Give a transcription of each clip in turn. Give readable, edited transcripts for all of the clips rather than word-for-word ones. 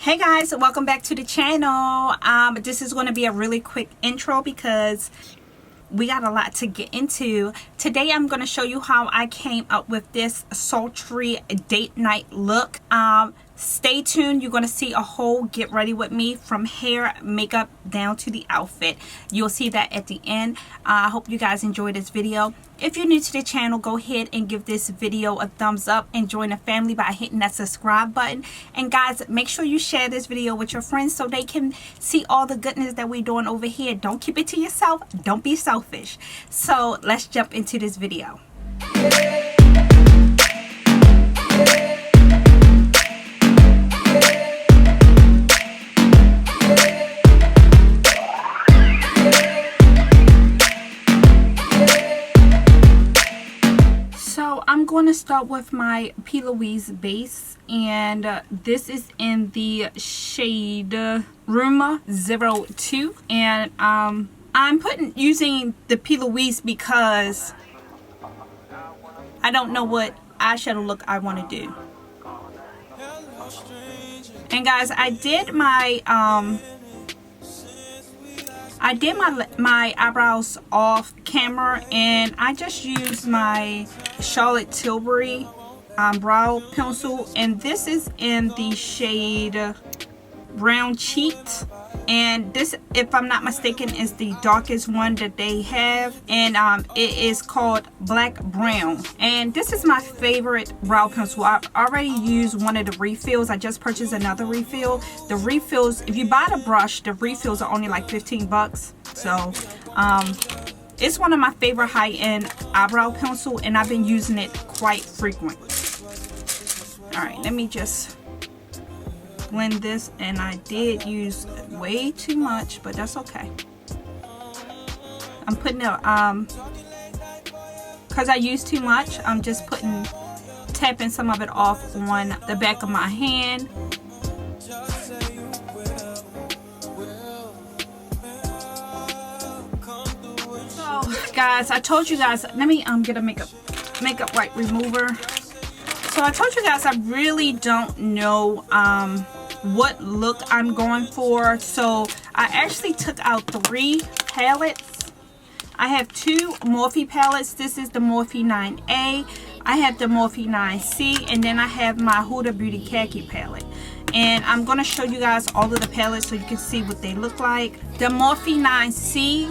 Hey guys, welcome back to the channel. This is going to be a really quick intro because we got a lot to get into. Today I'm going to show you how I came up with this sultry date night look. Stay tuned. You're going to see a whole get ready with me from hair, makeup, down to the outfit. You'll see that at the end. I hope you guys enjoy this video. If you're new to the channel, go ahead and give this video a thumbs up and join the family by hitting that subscribe button. And guys, make sure you share this video with your friends so they can see all the goodness that we're doing over here. Don't keep it to yourself. Don't be selfish. So let's jump into this video. I'm going to start with my Luxe base, and this is in the shade Grwm 02, and I'm using the Luxe because I don't know what eyeshadow look I want to do. And guys, I did my eyebrows off camera, and I just used my Charlotte Tilbury brow pencil, and this is in the shade Brown Cheeked, and this, if I'm not mistaken, is the darkest one that they have, and it is called Black Brown. And this is my favorite brow pencil. I've already used one of the refills. I just purchased another refill. The refills, if you buy the brush, the refills are only like 15 bucks. So it's one of my favorite high-end eyebrow pencil, and I've been using it quite frequent. All right, let me just blend this, and I did use way too much, but that's okay. I'm putting it because I used too much, I'm just tapping some of it off on the back of my hand. So guys, I told you guys, let me get a makeup wipe remover. So I told you guys I really don't know what look I'm going for, so I actually took out 3 palettes. I have 2 Morphe palettes. This is the Morphe 9A, I have the Morphe 9C, and then I have my Huda Beauty Khaki palette. And I'm going to show you guys all of the palettes so you can see what they look like. The Morphe 9C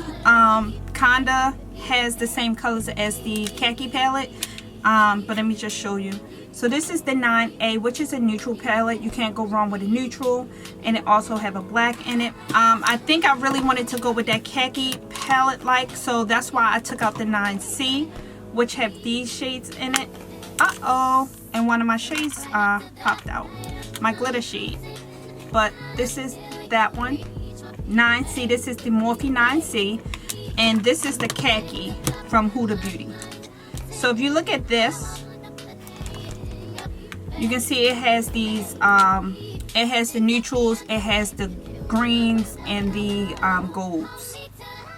kinda has the same colors as the Khaki palette, but let me just show you. So this is the 9A, which is a neutral palette. You can't go wrong with a neutral, and it also have a black in it. I think I really wanted to go with that khaki palette like, so that's why I took out the 9C, which have these shades in it. And one of my shades popped out, my glitter shade. But this is that one, 9C. This is the Morphe 9C, and this is the khaki from Huda Beauty. So if you look at this, you can see it has these, it has the neutrals, it has the greens, and the golds.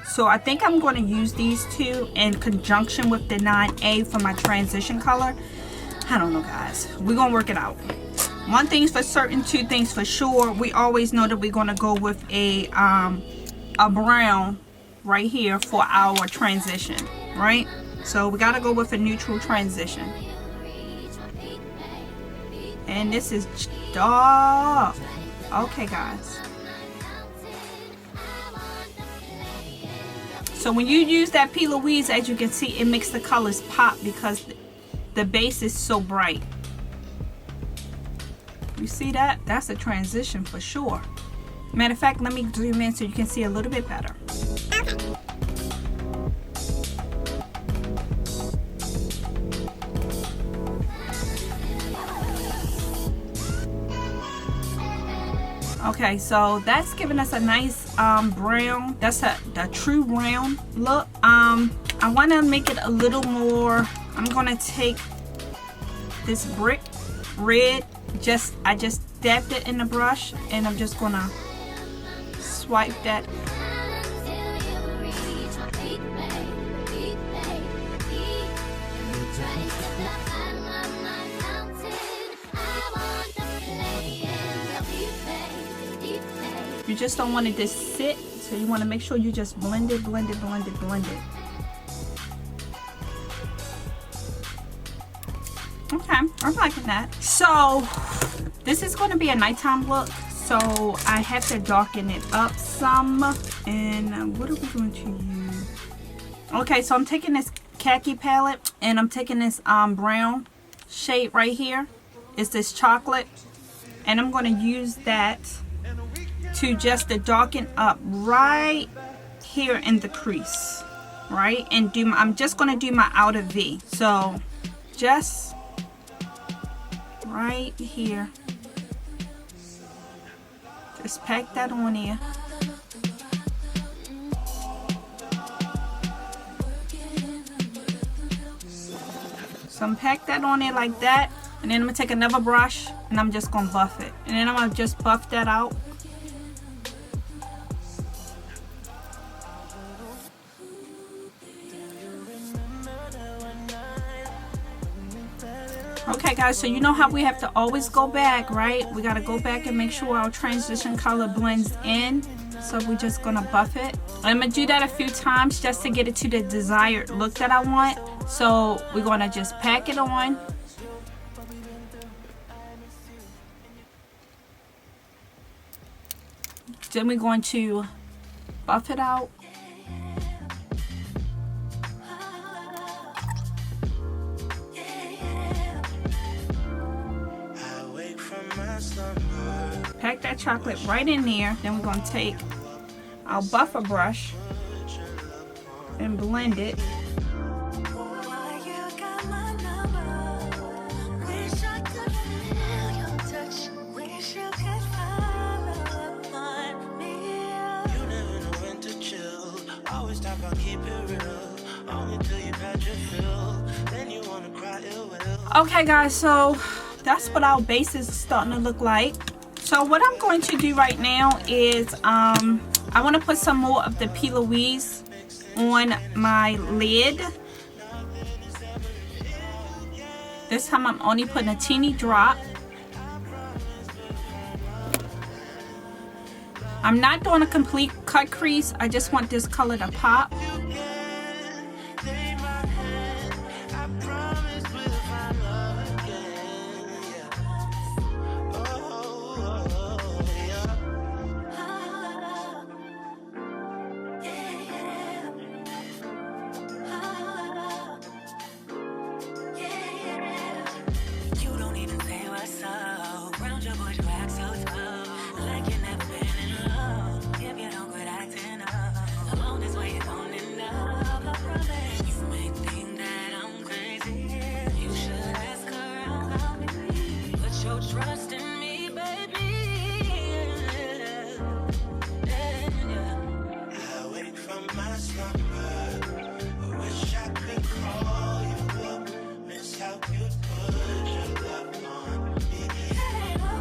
So I think I'm going to use these two in conjunction with the 9A for my transition color. I don't know, guys. We're going to work it out. One thing's for certain, 2 things for sure. We always know that we're going to go with a brown right here for our transition, right? So we got to go with a neutral transition. And this is dark. Okay, guys. So when you use that Luxe, as you can see, it makes the colors pop because the base is so bright. You see that? That's a transition for sure. Matter of fact, let me zoom in so you can see a little bit better. Okay, so that's giving us a nice brown. That's the true brown look. I want to make it a little more. I'm gonna take this brick red. I just dabbed it in the brush, and I'm just gonna swipe that. You just don't want it to sit, so you want to make sure you just blend it, blend it, blend it, blend it. Okay, I'm liking that. So this is going to be a nighttime look, so I have to darken it up some. And what are we going to use? Okay, so I'm taking this khaki palette and I'm taking this brown shade right here. It's this chocolate, and I'm going to use that to just to darken up right here in the crease, right? And I'm just going to do my outer V. So just right here. Just pack that on here. So I'm pack that on there like that, and then I'm gonna take another brush and I'm just gonna buff it, and then I'm gonna just buff that out. Okay guys, so you know how we have to always go back, right? We got to go back and make sure our transition color blends in. So we're just going to buff it. I'm going to do that a few times just to get it to the desired look that I want. So we're going to just pack it on. Then we're going to buff it out. Pack that chocolate right in there. Then we're going to take our buffer brush and blend it. Okay guys, so that's what our base is starting to look like. So what I'm going to do right now is I want to put some more of the P. Louise on my lid. This time I'm only putting a teeny drop. I'm not doing a complete cut crease. I just want this color to pop.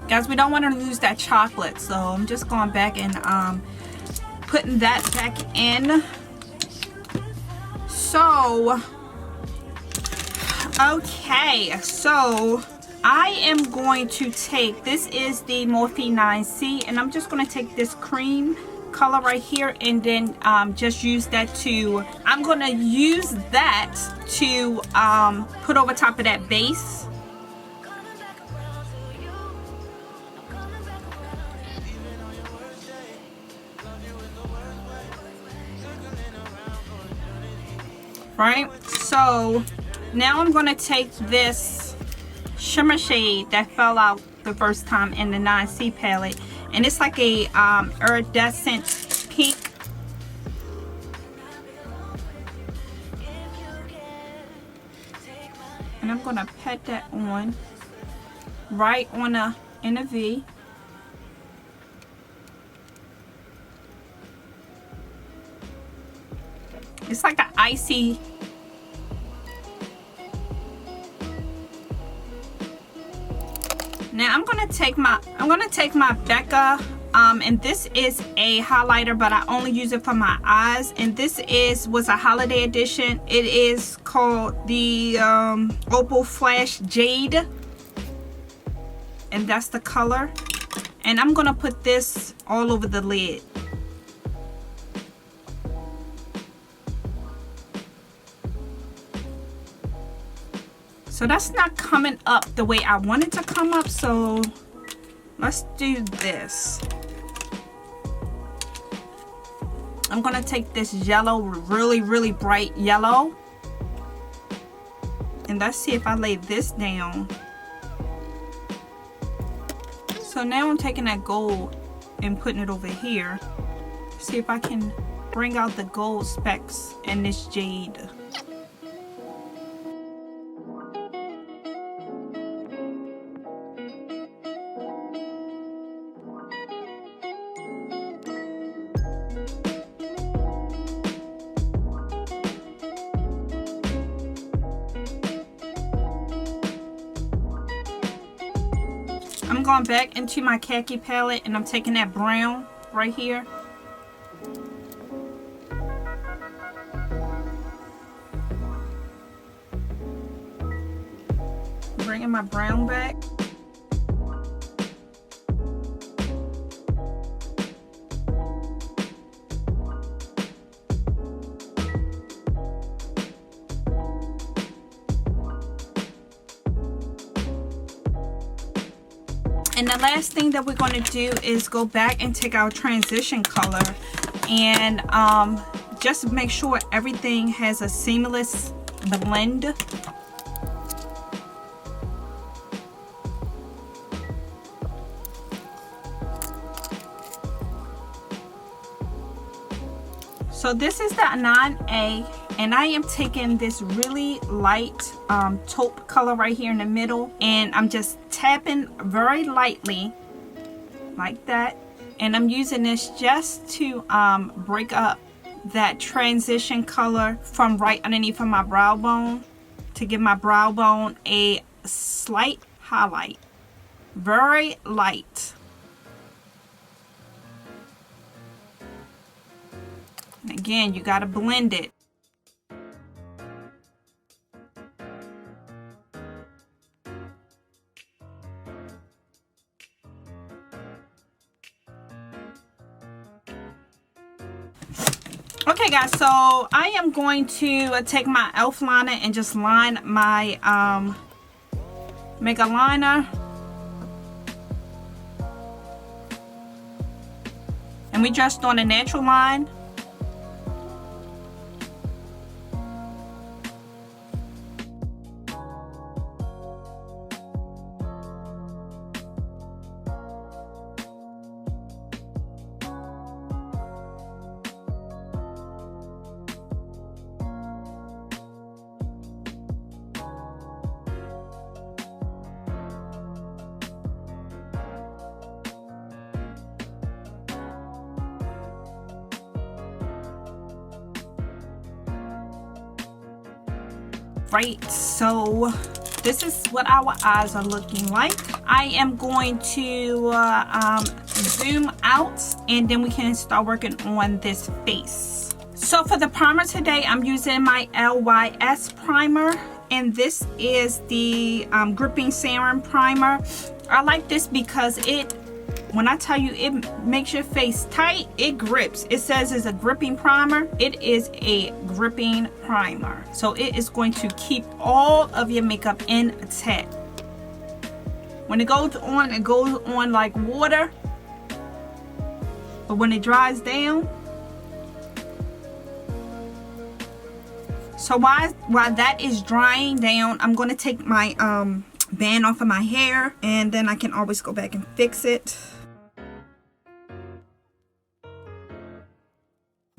Guys, we don't want to lose that chocolate, so I'm just going back and putting that back in. So, okay, so I am going to take, this is the Morphe 9C, and I'm just going to take this cream color right here and then just use that to, I'm going to use that to put over top of that base. Right, so now I'm going to take this shimmer shade that fell out the first time in the 9C palette, and it's like a iridescent pink. And I'm going to pat that on right on a in a V. It's like an icy. Now I'm gonna take my Becca, and this is a highlighter, but I only use it for my eyes. And this was a holiday edition. It is called the Opal Flash Jade, and that's the color. And I'm gonna put this all over the lid. So that's not coming up the way I want it to come up, so let's do this. I'm gonna take this yellow, really bright yellow, and let's see if I lay this down. So now I'm taking that gold and putting it over here. See if I can bring out the gold specks in this jade. I'm going back into my khaki palette and I'm taking that brown right here. Bringing my brown back. And the last thing that we're going to do is go back and take our transition color and just make sure everything has a seamless blend. So this is the 9A, and I am taking this really light taupe color right here in the middle, and I'm just tapping very lightly like that, and I'm using this just to break up that transition color from right underneath of my brow bone to give my brow bone a slight highlight, very light. Again, you got to blend it. Okay guys, so I am going to take my e.l.f. liner and just line my make a liner. And we just on a natural line. Right, so this is what our eyes are looking like. I am going to zoom out and then we can start working on this face. So for the primer today, I'm using my LYS primer, and this is the gripping serum primer. I like this because it, when I tell you it makes your face tight, it grips. It says it's a gripping primer. It is a gripping primer. So it is going to keep all of your makeup intact. When it goes on like water. But when it dries down. So while that is drying down, I'm going to take my band off of my hair, and then I can always go back and fix it.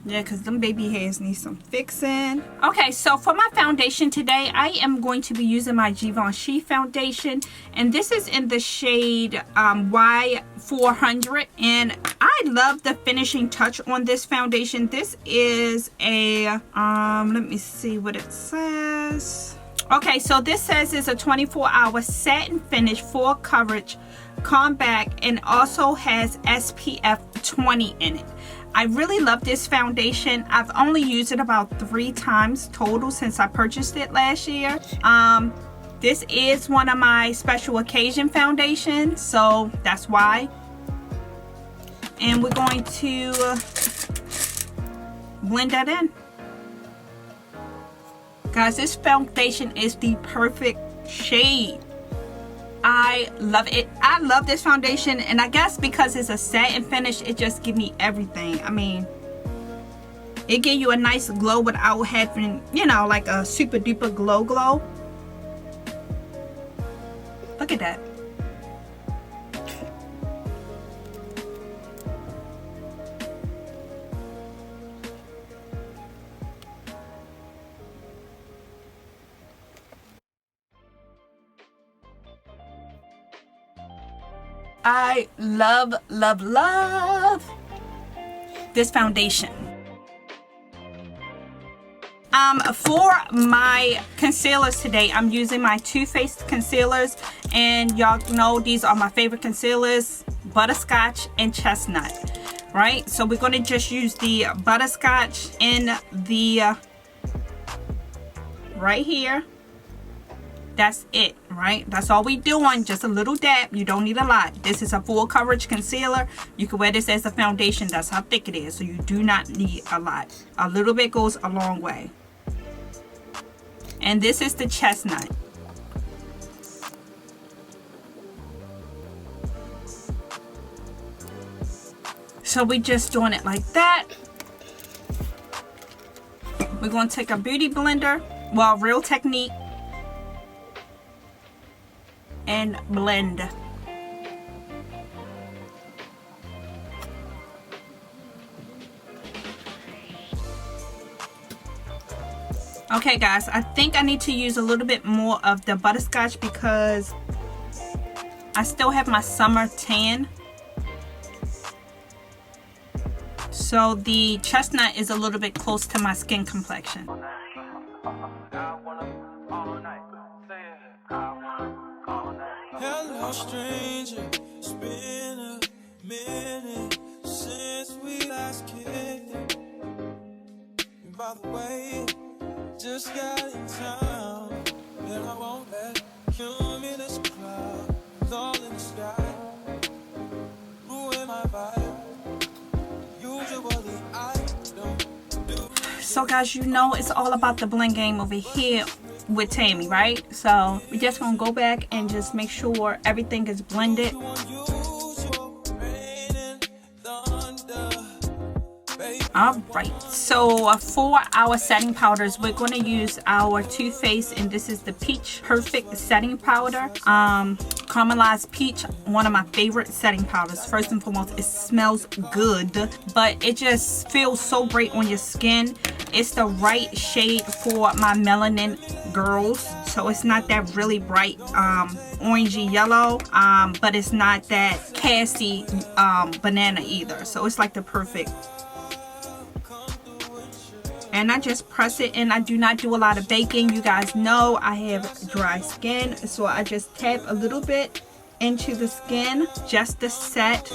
Yeah, because them baby hairs need some fixing. Okay, so for my foundation today, I am going to be using my Givenchy foundation. And this is in the shade Y400. And I love the finishing touch on this foundation. This is a, let me see what it says. Okay, so this says it's a 24-hour satin finish, full coverage, compact, and also has SPF 20 in it. I really love this foundation. I've only used it about 3 times total since I purchased it last year. This is one of my special occasion foundations, so that's why. And we're going to blend that in. Guys, this foundation is the perfect shade. I love it. I love this foundation, and I guess because it's a satin finish, it just gives me everything. I mean, it gives you a nice glow without having, you know, like a super duper glow. Look at that. I love this foundation. For my concealers today, I'm using my Too Faced concealers, and y'all know these are my favorite concealers, Butterscotch and Chestnut, right? So we're going to just use the Butterscotch in the right here. That's it, right? That's all we doing, just a little dab. You don't need a lot. This is a full coverage concealer. You can wear this as a foundation. That's how thick it is, so you do not need a lot. A little bit goes a long way. And this is the Chestnut. So we just doing it like that. We're going to take a beauty blender, well, Real Technique, and blend. Okay guys, I think I need to use a little bit more of the Butterscotch because I still have my summer tan. So the Chestnut is a little bit close to my skin complexion. Hello stranger, it's been a minute since we last kicked it. And by the way, just got in town, and I won't let cumulus clouds all in the sky ruin my vibe. Usually I don't do. So guys, you know it's all about the blend game over here with Tammy, right? So we're just gonna go back and just make sure everything is blended. Alright, so for our setting powders, we're going to use our Too Faced, and this is the Peach Perfect Setting Powder. Caramelized Peach, one of my favorite setting powders. First and foremost, it smells good, but it just feels so great on your skin. It's the right shade for my melanin girls, so it's not that really bright orangey yellow, but it's not that casty banana either. So it's like the perfect. And I just press it in. I do not do a lot of baking. You guys know I have dry skin, so I just tap a little bit into the skin just to set.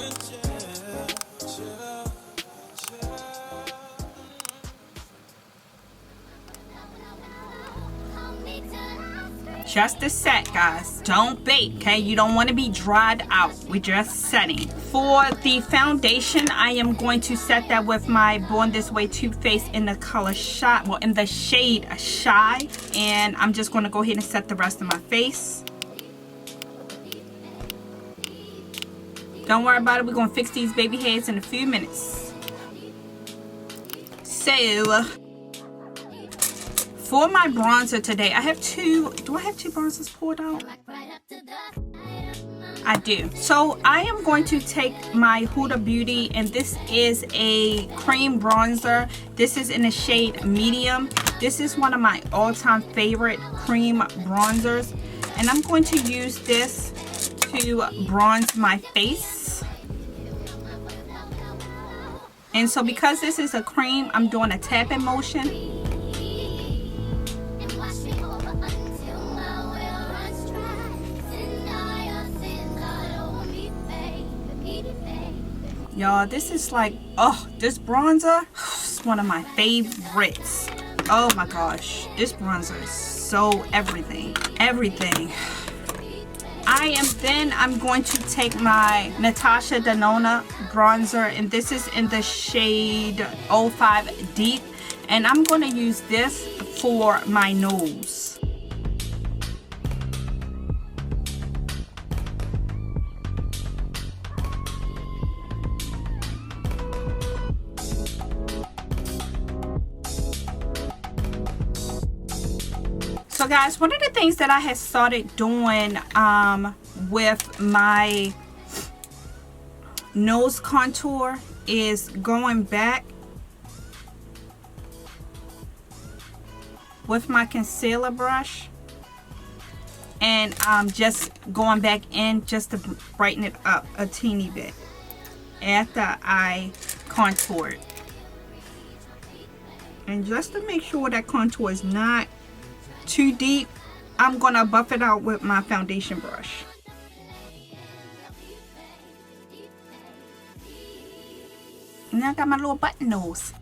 Just a set, guys. Don't bake, okay? You don't want to be dried out. We're just setting. For the foundation, I am going to set that with my Born This Way Too Faced in the color Shy, well, in the shade Shy. And I'm just going to go ahead and set the rest of my face. Don't worry about it. We're going to fix these baby hairs in a few minutes. So for my bronzer today, I have two. Do I have two bronzers poured out? I do. So I am going to take my Huda Beauty, and this is a cream bronzer. This is in the shade medium. This is one of my all-time favorite cream bronzers, and I'm going to use this to bronze my face. And so because this is a cream, I'm doing a tapping motion. Y'all, this is like, oh, this bronzer is one of my favorites. Oh my gosh, this bronzer is so everything. I'm going to take my Natasha Denona bronzer, and this is in the shade 05 Deep, and I'm going to use this for my nose. So guys, one of the things that I had started doing with my nose contour is going back with my concealer brush and just going back in just to brighten it up a teeny bit after I contoured. And just to make sure that contour is not too deep, I'm gonna buff it out with my foundation brush. And now I got my little button nose.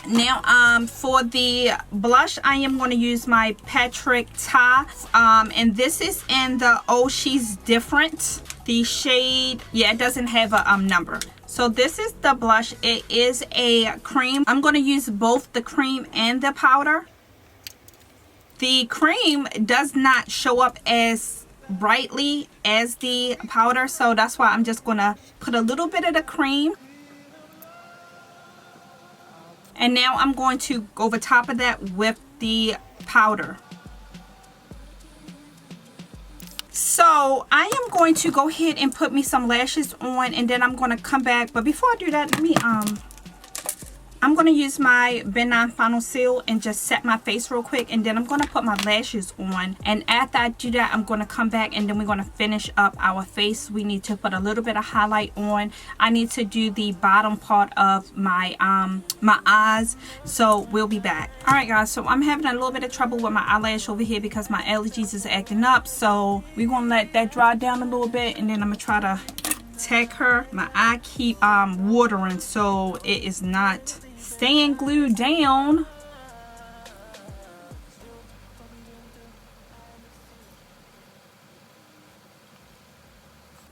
Now for the blush, I am going to use my Patrick Ta, and this is in the Oh She's Different. The shade, yeah, it doesn't have a number. So this is the blush. It is a cream. I'm going to use both the cream and the powder. The cream does not show up as brightly as the powder, so that's why I'm just going to put a little bit of the cream. And now I'm going to go over top of that with the powder. So I am going to go ahead and put me some lashes on, and then I'm going to come back. But before I do that, let me I'm going to use my Ben 9 Final Seal and just set my face real quick, and then I'm going to put my lashes on. And after I do that, I'm going to come back and then we're going to finish up our face. We need to put a little bit of highlight on. I need to do the bottom part of my my eyes, so we'll be back. All right guys, so I'm having a little bit of trouble with my eyelash over here because my allergies is acting up, so we're going to let that dry down a little bit, and then I'm going to try to tack her. My eye keep watering, so it is not staying glued down.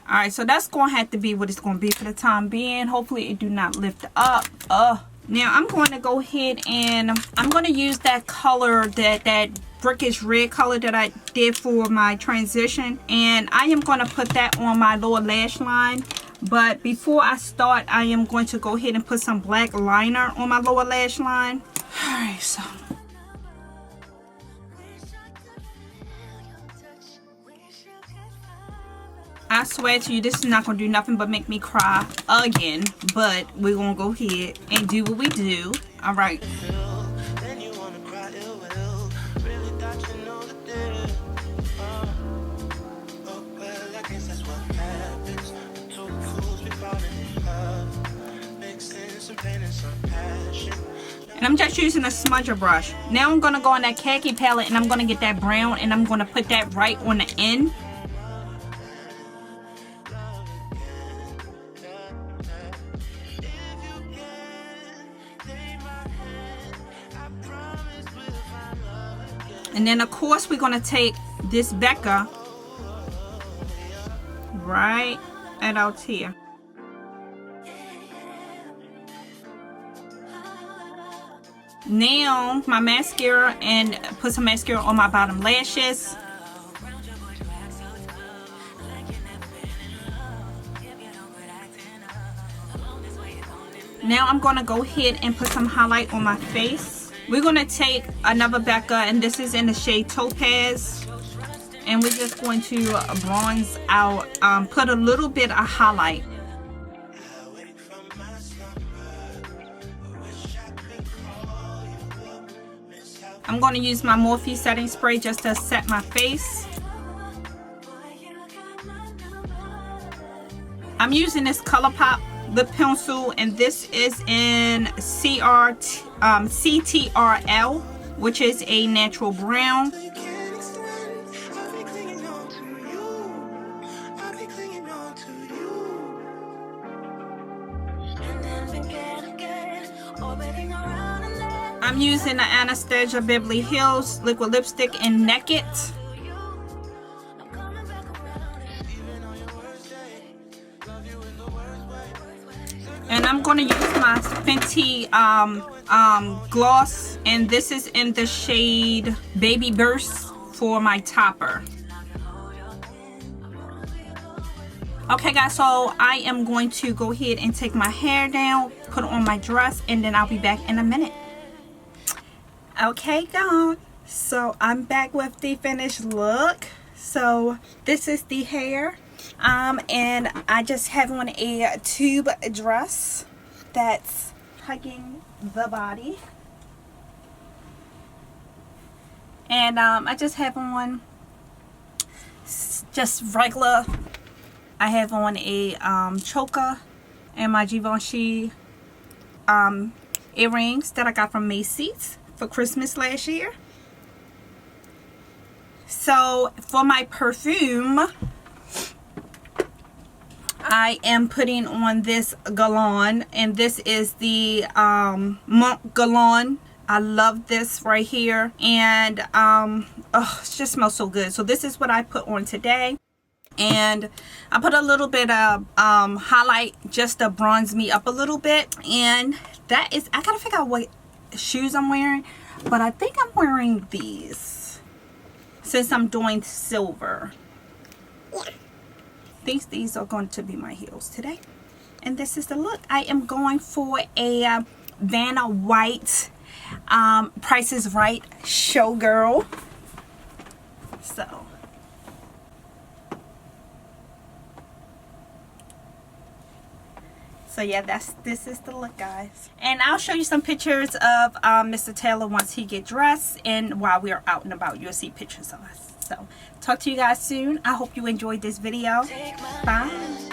Alright, so that's going to have to be what it's going to be for the time being. Hopefully it do not lift up. Now I'm going to go ahead and I'm going to use that color, that brickish red color that I did for my transition, and I am going to put that on my lower lash line. But before I start, I am going to go ahead and put some black liner on my lower lash line. Alright, so I swear to you, this is not going to do nothing but make me cry again. But we're going to go ahead and do what we do. Alright. And I'm just using a smudger brush. Now I'm going to go on that khaki palette and I'm going to get that brown and I'm going to put that right on the end. And then of course we're going to take this Becca right out here. Now my mascara, and put some mascara on my bottom lashes. Now I'm going to go ahead and put some highlight on my face. We're going to take another Becca, and this is in the shade Topaz, and we're just going to bronze out, put a little bit of highlight. I'm going to use my Morphe setting spray just to set my face. I'm using this ColourPop lip pencil, and this is in CTRL, which is a natural brown. I'm using the Anastasia Beverly Hills liquid lipstick in Naked. And I'm going to use my Fenty gloss, and this is in the shade Baby Burst for my topper. Okay guys, so I am going to go ahead and take my hair down, put on my dress, and then I'll be back in a minute. Okay guys, so I'm back with the finished look. So this is the hair, and I just have on a tube dress that's hugging the body, and I just have on just regular. I have on a choker and my Givenchy earrings that I got from Macy's for Christmas last year. So for my perfume, I am putting on this Grwm, and this is the Monk Grwm. I love this right here, and oh, it just smells so good. So this is what I put on today. And I put a little bit of highlight just to bronze me up a little bit. And that is, I gotta figure out what shoes I'm wearing, but I think I'm wearing these since I'm doing silver. These are going to be my heels today. And this is the look. I am going for a Vanna White Price is Right Showgirl. So yeah, this is the look, guys. And I'll show you some pictures of Mr. Taylor once he get dressed, and while we're out and about, you'll see pictures of us. So talk to you guys soon. I hope you enjoyed this video. Bye.